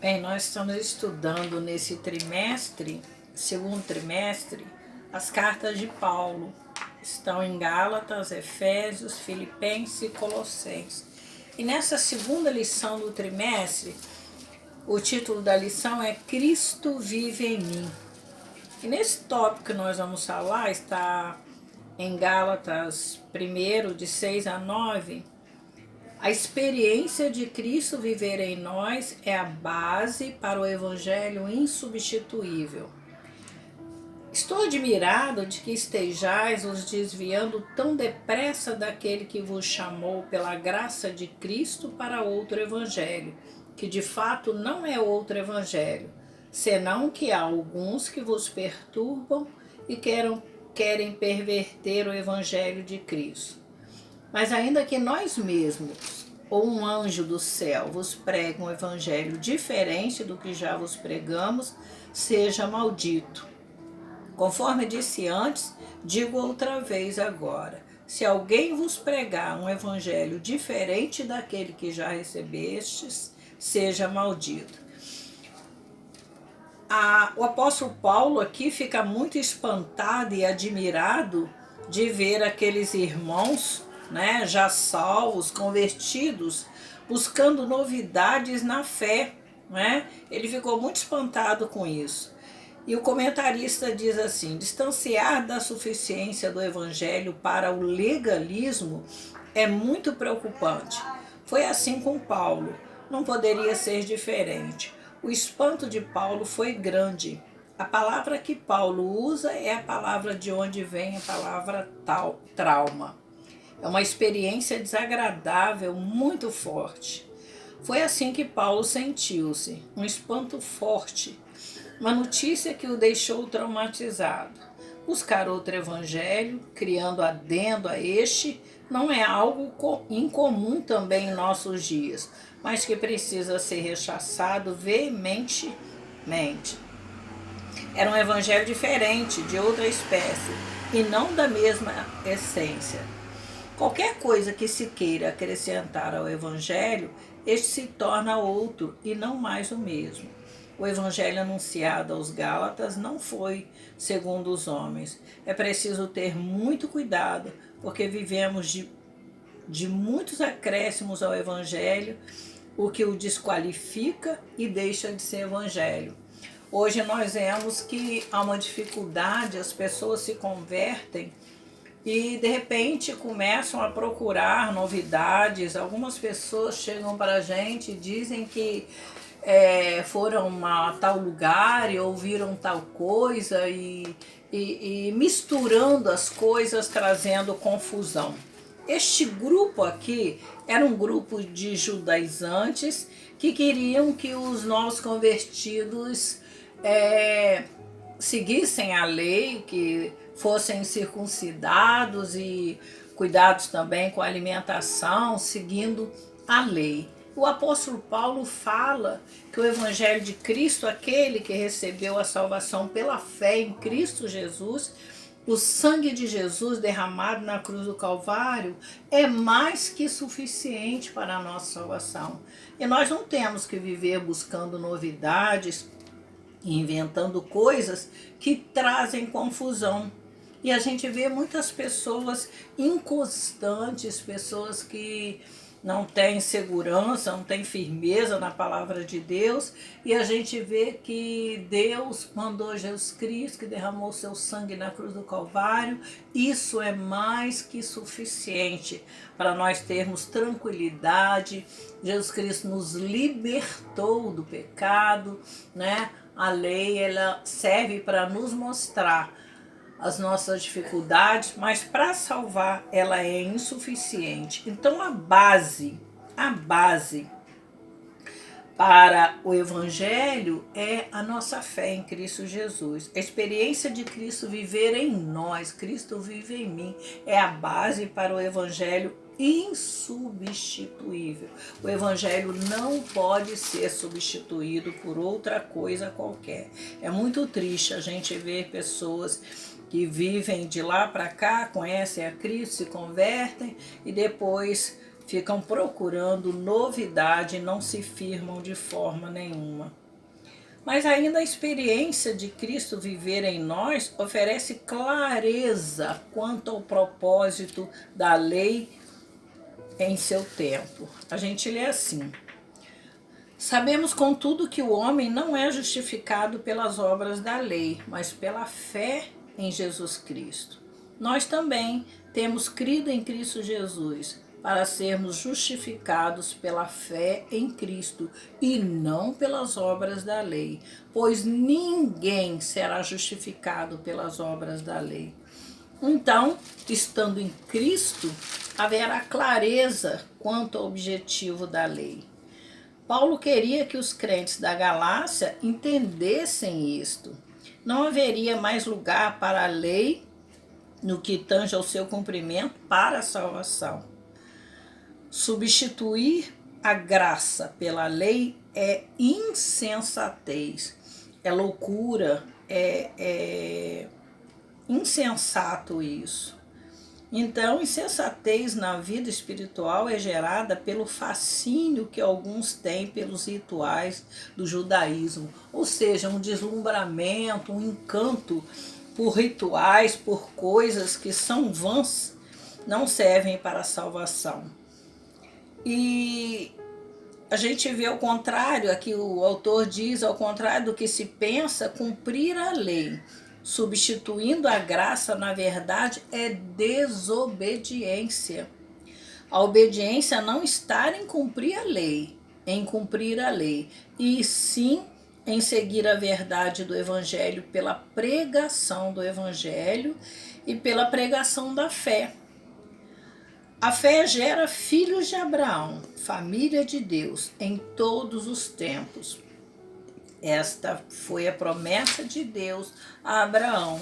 Bem, nós estamos estudando nesse trimestre, segundo trimestre, as cartas de Paulo. Estão em Gálatas, Efésios, Filipenses e Colossenses. E nessa segunda lição do trimestre, o título da lição é Cristo vive em mim. E nesse tópico que nós vamos falar, está em Gálatas 1, de 6 a 9. A experiência de Cristo viver em nós é a base para o Evangelho insubstituível. Estou admirado de que estejais os desviando tão depressa daquele que vos chamou pela graça de Cristo para outro Evangelho, que de fato não é outro Evangelho, senão que há alguns que vos perturbam e querem perverter o Evangelho de Cristo. Mas ainda que nós mesmos ou um anjo do céu vos pregue um evangelho diferente do que já vos pregamos, seja maldito. Conforme disse antes, digo outra vez agora: se alguém vos pregar um evangelho diferente daquele que já recebestes, seja maldito. O apóstolo Paulo aqui fica muito espantado e admirado de ver aqueles irmãos, já salvos, convertidos, buscando novidades na fé. Ele ficou muito espantado com isso. E o comentarista diz assim: distanciar da suficiência do evangelho para o legalismo é muito preocupante. Foi assim com Paulo, não poderia ser diferente. O espanto de Paulo foi grande. A palavra que Paulo usa é a palavra de onde vem a palavra trauma. É uma experiência desagradável, muito forte. Foi assim que Paulo sentiu-se, um espanto forte, uma notícia que o deixou traumatizado. Buscar outro evangelho, criando adendo a este, não é algo incomum também em nossos dias, mas que precisa ser rechaçado veementemente. Era um evangelho diferente, de outra espécie, e não da mesma essência. Qualquer coisa que se queira acrescentar ao evangelho, este se torna outro e não mais o mesmo. O evangelho anunciado aos Gálatas não foi segundo os homens. É preciso ter muito cuidado, porque vivemos de muitos acréscimos ao evangelho, o que o desqualifica e deixa de ser evangelho. Hoje nós vemos que há uma dificuldade, as pessoas se convertem e de repente começam a procurar novidades. Algumas pessoas chegam para a gente e dizem que foram a tal lugar e ouviram tal coisa e misturando as coisas, trazendo confusão. Este grupo aqui era um grupo de judaizantes que queriam que os novos convertidos seguissem a lei, que fossem circuncidados e cuidados também com a alimentação, seguindo a lei. O apóstolo Paulo fala que o evangelho de Cristo, aquele que recebeu a salvação pela fé em Cristo Jesus, o sangue de Jesus derramado na cruz do Calvário, é mais que suficiente para a nossa salvação. E nós não temos que viver buscando novidades, inventando coisas que trazem confusão. E a gente vê muitas pessoas inconstantes, pessoas que não têm segurança, não têm firmeza na palavra de Deus, e a gente vê que Deus mandou Jesus Cristo, que derramou seu sangue na cruz do Calvário. Isso é mais que suficiente para nós termos tranquilidade. Jesus Cristo nos libertou do pecado, A lei, ela serve para nos mostrar as nossas dificuldades, mas para salvar ela é insuficiente. Então a base para o evangelho é a nossa fé em Cristo Jesus. A experiência de Cristo viver em nós, Cristo vive em mim, é a base para o evangelho insubstituível. O evangelho não pode ser substituído por outra coisa qualquer. É muito triste a gente ver pessoas que vivem de lá para cá, conhecem a Cristo, se convertem e depois ficam procurando novidade e não se firmam de forma nenhuma. Mas ainda a experiência de Cristo viver em nós oferece clareza quanto ao propósito da lei em seu tempo. A gente lê assim: sabemos, contudo, que o homem não é justificado pelas obras da lei, mas pela fé em Jesus Cristo. Nós também temos crido em Cristo Jesus para sermos justificados pela fé em Cristo e não pelas obras da lei, pois ninguém será justificado pelas obras da lei. Então, estando em Cristo, haverá clareza quanto ao objetivo da lei. Paulo queria que os crentes da Galácia entendessem isto. Não haveria mais lugar para a lei no que tange ao seu cumprimento para a salvação. Substituir a graça pela lei é insensatez, é loucura, é insensato isso. Então, insensatez na vida espiritual é gerada pelo fascínio que alguns têm pelos rituais do judaísmo, ou seja, um deslumbramento, um encanto por rituais, por coisas que são vãs, não servem para a salvação. E a gente vê ao contrário, aqui o autor diz, ao contrário do que se pensa, cumprir a lei, substituindo a graça, na verdade, é desobediência. A obediência não está em cumprir a lei, e sim em seguir a verdade do Evangelho pela pregação do Evangelho e pela pregação da fé. A fé gera filhos de Abraão, família de Deus, em todos os tempos. Esta foi a promessa de Deus a Abraão,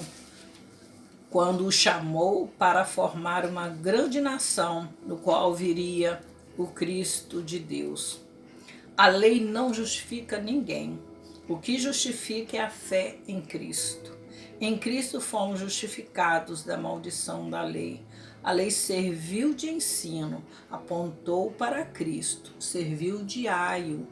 quando o chamou para formar uma grande nação, no qual viria o Cristo de Deus. A lei não justifica ninguém. O que justifica é a fé em Cristo. Em Cristo fomos justificados da maldição da lei. A lei serviu de ensino, apontou para Cristo, serviu de aio.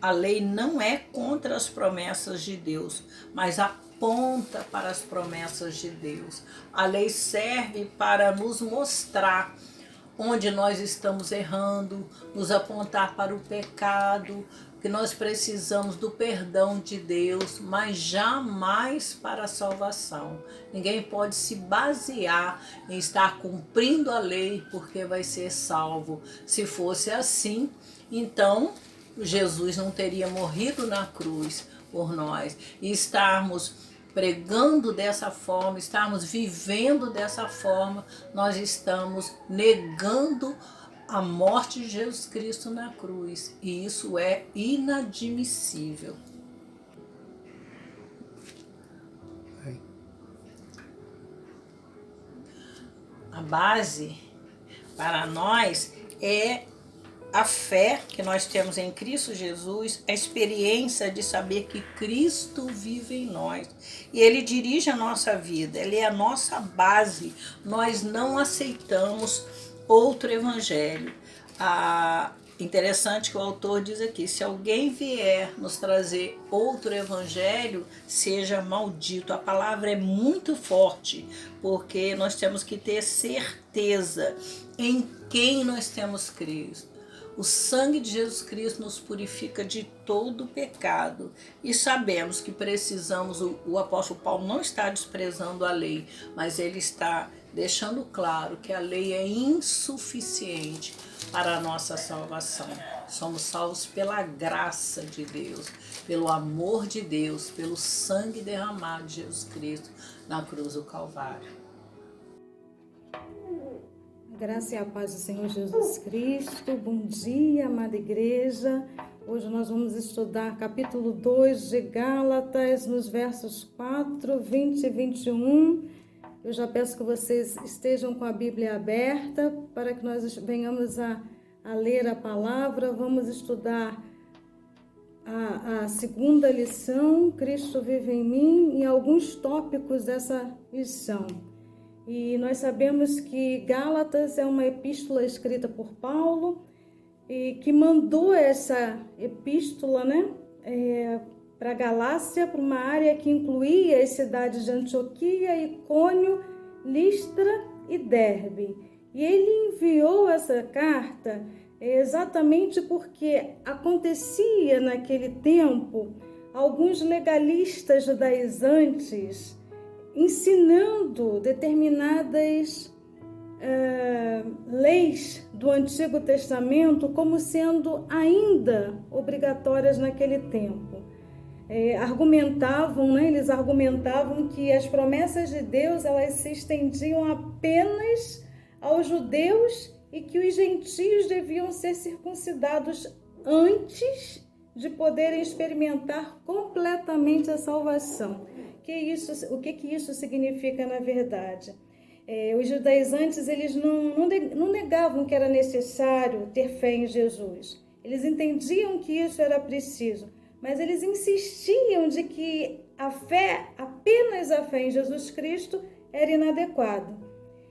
A lei não é contra as promessas de Deus, mas aponta para as promessas de Deus. A lei serve para nos mostrar onde nós estamos errando, nos apontar para o pecado, que nós precisamos do perdão de Deus, mas jamais para a salvação. Ninguém pode se basear em estar cumprindo a lei porque vai ser salvo. Se fosse assim, então Jesus não teria morrido na cruz por nós. E estarmos pregando dessa forma, estarmos vivendo dessa forma, nós estamos negando a morte de Jesus Cristo na cruz. E isso é inadmissível. A base para nós é a fé que nós temos em Cristo Jesus, a experiência de saber que Cristo vive em nós. E Ele dirige a nossa vida, Ele é a nossa base. Nós não aceitamos outro evangelho. Interessante que o autor diz aqui: se alguém vier nos trazer outro evangelho, seja maldito. A palavra é muito forte, porque nós temos que ter certeza em quem nós temos crido. O sangue de Jesus Cristo nos purifica de todo pecado. E sabemos que precisamos, o apóstolo Paulo não está desprezando a lei, mas ele está deixando claro que a lei é insuficiente para a nossa salvação. Somos salvos pela graça de Deus, pelo amor de Deus, pelo sangue derramado de Jesus Cristo na cruz do Calvário. Graça e a paz do Senhor Jesus Cristo. Bom dia, amada igreja. Hoje nós vamos estudar capítulo 2 de Gálatas, nos versos 4, 20 e 21. Eu já peço que vocês estejam com a Bíblia aberta para que nós venhamos a ler a palavra. Vamos estudar a segunda lição, Cristo vive em mim, e alguns tópicos dessa lição. E nós sabemos que Gálatas é uma epístola escrita por Paulo e que mandou essa epístola, né, para a Galácia, para uma área que incluía as cidades de Antioquia, Icônio, Listra e Derbe. E ele enviou essa carta exatamente porque acontecia naquele tempo alguns legalistas judaizantes ensinando determinadas leis do Antigo Testamento como sendo ainda obrigatórias naquele tempo. Eles argumentavam que as promessas de Deus elas se estendiam apenas aos judeus e que os gentios deviam ser circuncidados antes de poderem experimentar completamente a salvação. O que isso significa na verdade? Os judaizantes eles não negavam que era necessário ter fé em Jesus. Eles entendiam que isso era preciso, mas eles insistiam de que apenas a fé em Jesus Cristo era inadequada.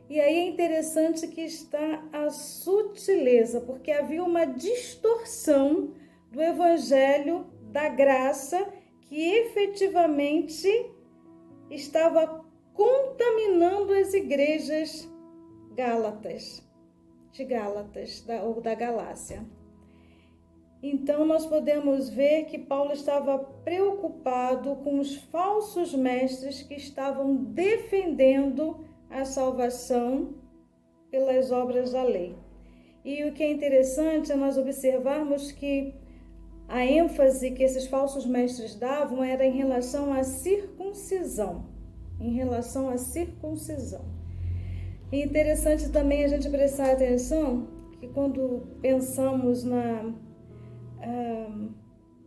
E aí é interessante que está a sutileza, porque havia uma distorção do evangelho da graça que efetivamente estava contaminando as igrejas ou da Galácia. Então nós podemos ver que Paulo estava preocupado com os falsos mestres que estavam defendendo a salvação pelas obras da lei. E o que é interessante é nós observarmos que a ênfase que esses falsos mestres davam era em relação à circuncisão. E interessante também a gente prestar atenção que quando pensamos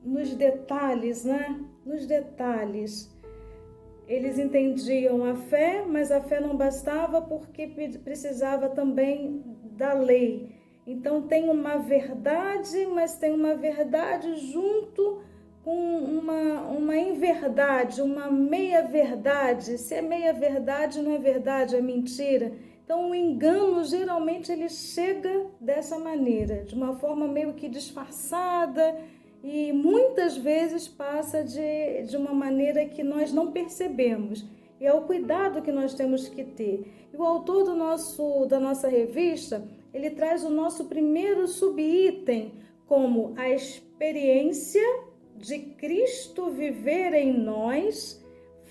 nos detalhes, né? Eles entendiam a fé, mas a fé não bastava porque precisava também da lei. Então tem uma verdade, mas tem uma verdade junto com uma inverdade, uma meia-verdade. Se é meia-verdade, não é verdade, é mentira. Então o engano geralmente ele chega dessa maneira, de uma forma meio que disfarçada, e muitas vezes passa de uma maneira que nós não percebemos. E é o cuidado que nós temos que ter. E o autor da nossa revista, ele traz o nosso primeiro subitem como a experiência de Cristo viver em nós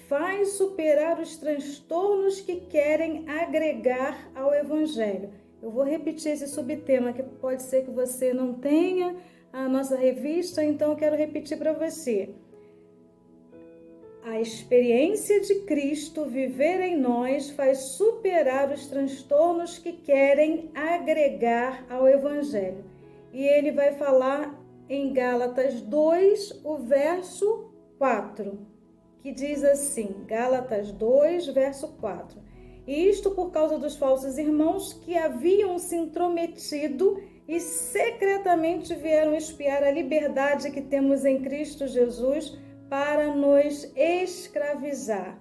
faz superar os transtornos que querem agregar ao Evangelho. Eu vou repetir esse subtema, que pode ser que você não tenha a nossa revista, então eu quero repetir para você. A experiência de Cristo viver em nós faz superar os transtornos que querem agregar ao Evangelho. E ele vai falar em Gálatas 2, o verso 4, que diz assim, Gálatas 2, verso 4. E isto por causa dos falsos irmãos que haviam se intrometido e secretamente vieram espiar a liberdade que temos em Cristo Jesus para nos escravizar.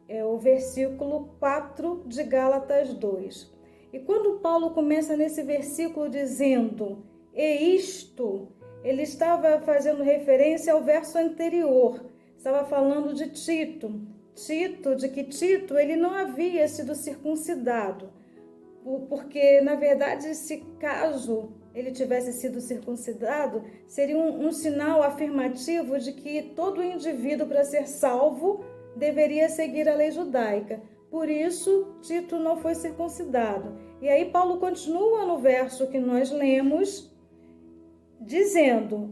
É o versículo 4 de Gálatas 2. E quando Paulo começa nesse versículo dizendo, e isto, ele estava fazendo referência ao verso anterior, estava falando de Tito, de que Tito ele não havia sido circuncidado, porque na verdade se caso ele tivesse sido circuncidado, seria um sinal afirmativo de que todo indivíduo para ser salvo deveria seguir a lei judaica. Por isso, Tito não foi circuncidado. E aí Paulo continua no verso que nós lemos, dizendo,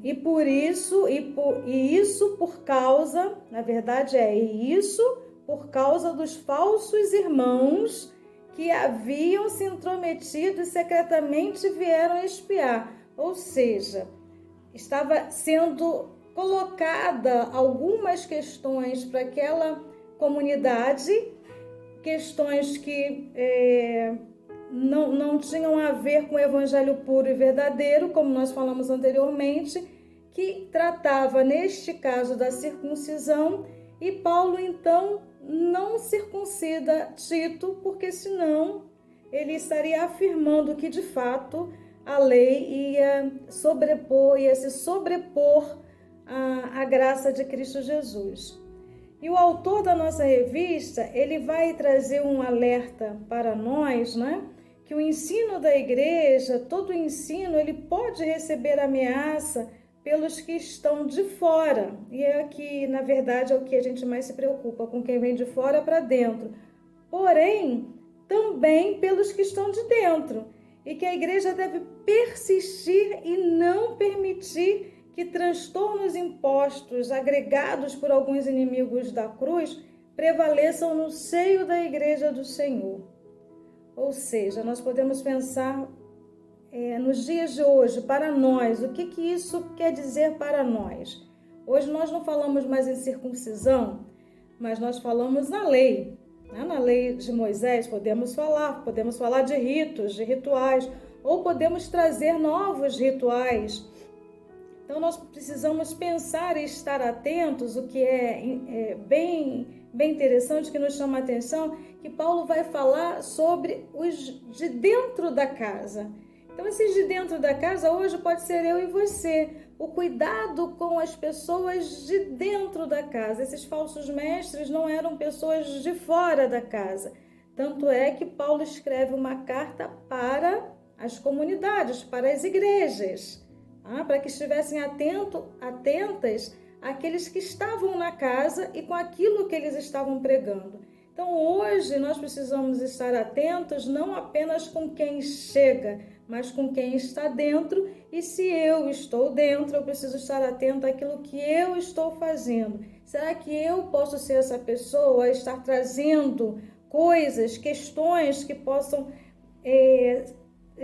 isso por causa, na verdade por causa dos falsos irmãos que haviam se intrometido e secretamente vieram espiar. Ou seja, estava sendo colocada algumas questões para aquela comunidade, questões que não tinham a ver com o evangelho puro e verdadeiro, como nós falamos anteriormente, que tratava, neste caso, da circuncisão, e Paulo, então, não circuncida Tito, porque senão ele estaria afirmando que de fato a lei ia se sobrepor à graça de Cristo Jesus. E o autor da nossa revista, ele vai trazer um alerta para nós, né? Que o ensino da igreja, todo o ensino, ele pode receber ameaça pelos que estão de fora. E é aqui, na verdade, é o que a gente mais se preocupa, com quem vem de fora para dentro. Porém, também pelos que estão de dentro. E que a igreja deve persistir e não permitir que transtornos impostos, agregados por alguns inimigos da cruz, prevaleçam no seio da igreja do Senhor. Ou seja, nós podemos pensar nos dias de hoje, para nós, o que isso quer dizer para nós? Hoje nós não falamos mais em circuncisão, mas nós falamos na lei. Na lei de Moisés podemos falar de ritos, de rituais, ou podemos trazer novos rituais. Então nós precisamos pensar e estar atentos. O que é bem interessante, que nos chama a atenção, que Paulo vai falar sobre os de dentro da casa. Então esses de dentro da casa hoje pode ser eu e você. O cuidado com as pessoas de dentro da casa. Esses falsos mestres não eram pessoas de fora da casa. Tanto é que Paulo escreve uma carta para as comunidades, para as igrejas, para que estivessem atentas àqueles que estavam na casa e com aquilo que eles estavam pregando. Então hoje nós precisamos estar atentos não apenas com quem chega, mas com quem está dentro. E se eu estou dentro, eu preciso estar atento àquilo que eu estou fazendo. Será que eu posso ser essa pessoa, estar trazendo coisas, questões que possam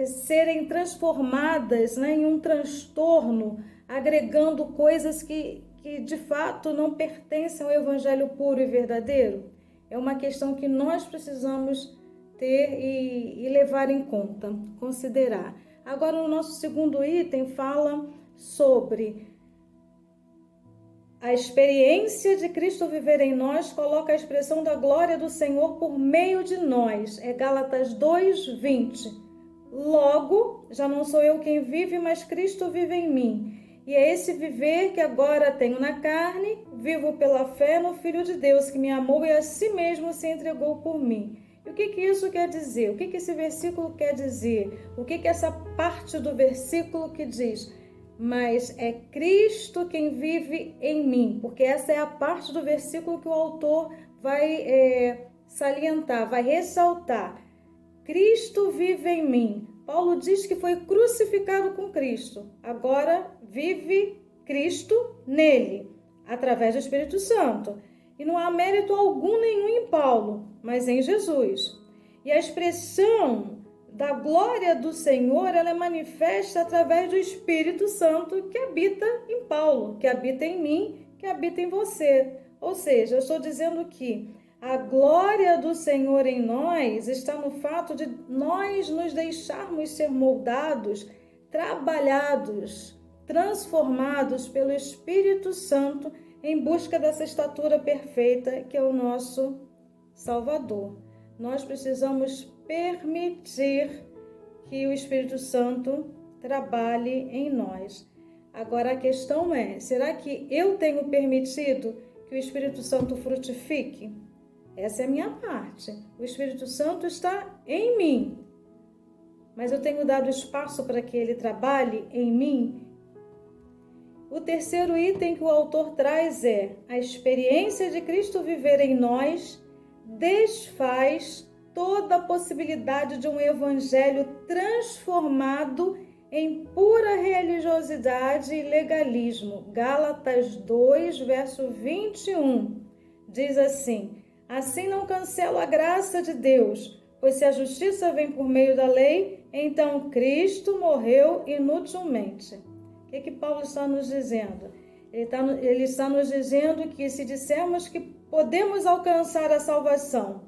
serem transformadas, em um transtorno, agregando coisas que de fato não pertencem ao evangelho puro e verdadeiro? É uma questão que nós precisamos ter e levar em conta, considerar. Agora, o nosso segundo item fala sobre a experiência de Cristo viver em nós, coloca a expressão da glória do Senhor por meio de nós. É Gálatas 2:20. Logo, já não sou eu quem vive, mas Cristo vive em mim. E é esse viver que agora tenho na carne, vivo pela fé no Filho de Deus, que me amou e a si mesmo se entregou por mim. E o que isso quer dizer? O que esse versículo quer dizer? O que essa parte do versículo que diz? Mas é Cristo quem vive em mim, porque essa é a parte do versículo que o autor vai salientar, vai ressaltar. Cristo vive em mim. Paulo diz que foi crucificado com Cristo. Agora vive Cristo nele, através do Espírito Santo. E não há mérito algum nenhum em Paulo, mas em Jesus. E a expressão da glória do Senhor, ela é manifesta através do Espírito Santo que habita em Paulo, que habita em mim, que habita em você. Ou seja, eu estou dizendo que a glória do Senhor em nós está no fato de nós nos deixarmos ser moldados, trabalhados, transformados pelo Espírito Santo em busca dessa estatura perfeita que é o nosso Salvador. Nós precisamos permitir que o Espírito Santo trabalhe em nós. Agora a questão é, será que eu tenho permitido que o Espírito Santo frutifique? Essa é a minha parte. O Espírito Santo está em mim, mas eu tenho dado espaço para que ele trabalhe em mim? O terceiro item que o autor traz é: a experiência de Cristo viver em nós desfaz toda a possibilidade de um evangelho transformado em pura religiosidade e legalismo. Gálatas 2, verso 21, diz assim: assim não cancelo a graça de Deus, pois se a justiça vem por meio da lei, então Cristo morreu inutilmente. O que Paulo está nos dizendo? Ele está nos dizendo que se dissermos que podemos alcançar a salvação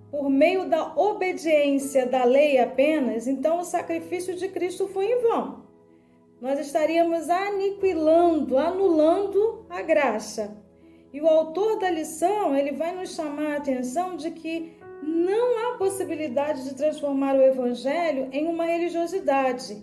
por meio da obediência da lei apenas, então o sacrifício de Cristo foi em vão. Nós estaríamos aniquilando, anulando a graça. E o autor da lição, ele vai nos chamar a atenção de que não há possibilidade de transformar o evangelho em uma religiosidade,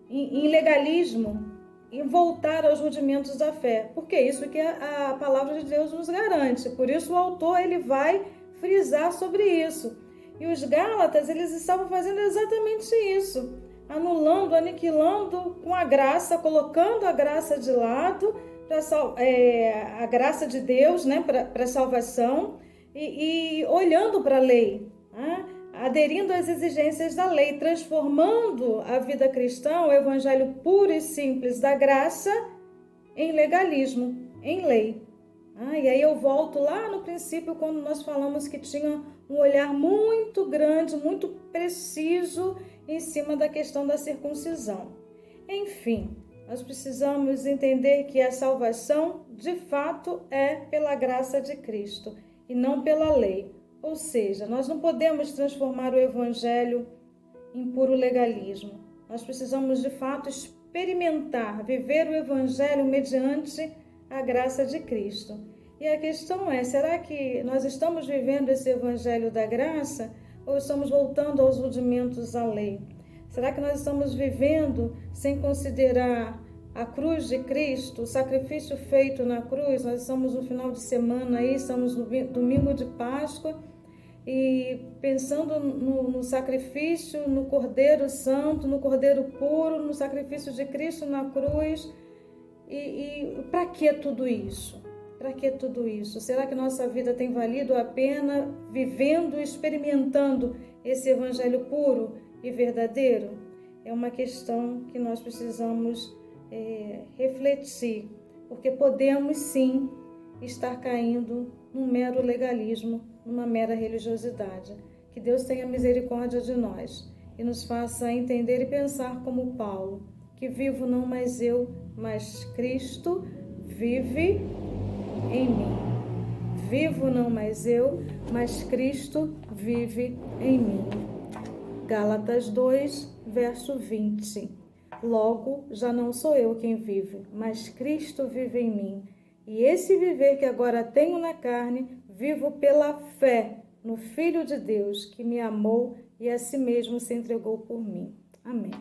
em legalismo, em voltar aos rudimentos da fé, porque é isso que a palavra de Deus nos garante. Por isso o autor ele vai frisar sobre isso. E os Gálatas, eles estavam fazendo exatamente isso, anulando, aniquilando com a graça, colocando a graça de lado, a graça de Deus, né, para a salvação, e olhando para a lei, né, aderindo às exigências da lei, transformando a vida cristã, o evangelho puro e simples da graça, em legalismo, em lei. E aí eu volto lá no princípio, quando nós falamos que tinha um olhar muito grande, muito preciso em cima da questão da circuncisão. Enfim, nós precisamos entender que a salvação, de fato, é pela graça de Cristo e não pela lei. Ou seja, nós não podemos transformar o evangelho em puro legalismo. Nós precisamos, de fato, experimentar, viver o evangelho mediante a graça de Cristo. E a questão é, será que nós estamos vivendo esse evangelho da graça ou estamos voltando aos rudimentos da lei? Será que nós estamos vivendo sem considerar a cruz de Cristo, o sacrifício feito na cruz? Nós estamos no final de semana aí, estamos no domingo de Páscoa, e pensando no sacrifício, no Cordeiro Santo, no Cordeiro Puro, no sacrifício de Cristo na cruz. E para que tudo isso? Para que tudo isso? Será que nossa vida tem valido a pena vivendo, experimentando esse evangelho puro e verdadeiro? É uma questão que nós precisamos refletir, porque podemos sim estar caindo num mero legalismo, numa mera religiosidade. Que Deus tenha misericórdia de nós e nos faça entender e pensar como Paulo, que vivo não mais eu, mas Cristo vive em mim. Vivo não mais eu, mas Cristo vive em mim. Gálatas 2, verso 20. Logo, já não sou eu quem vive, mas Cristo vive em mim. E esse viver que agora tenho na carne, vivo pela fé no Filho de Deus, que me amou e a si mesmo se entregou por mim. Amém.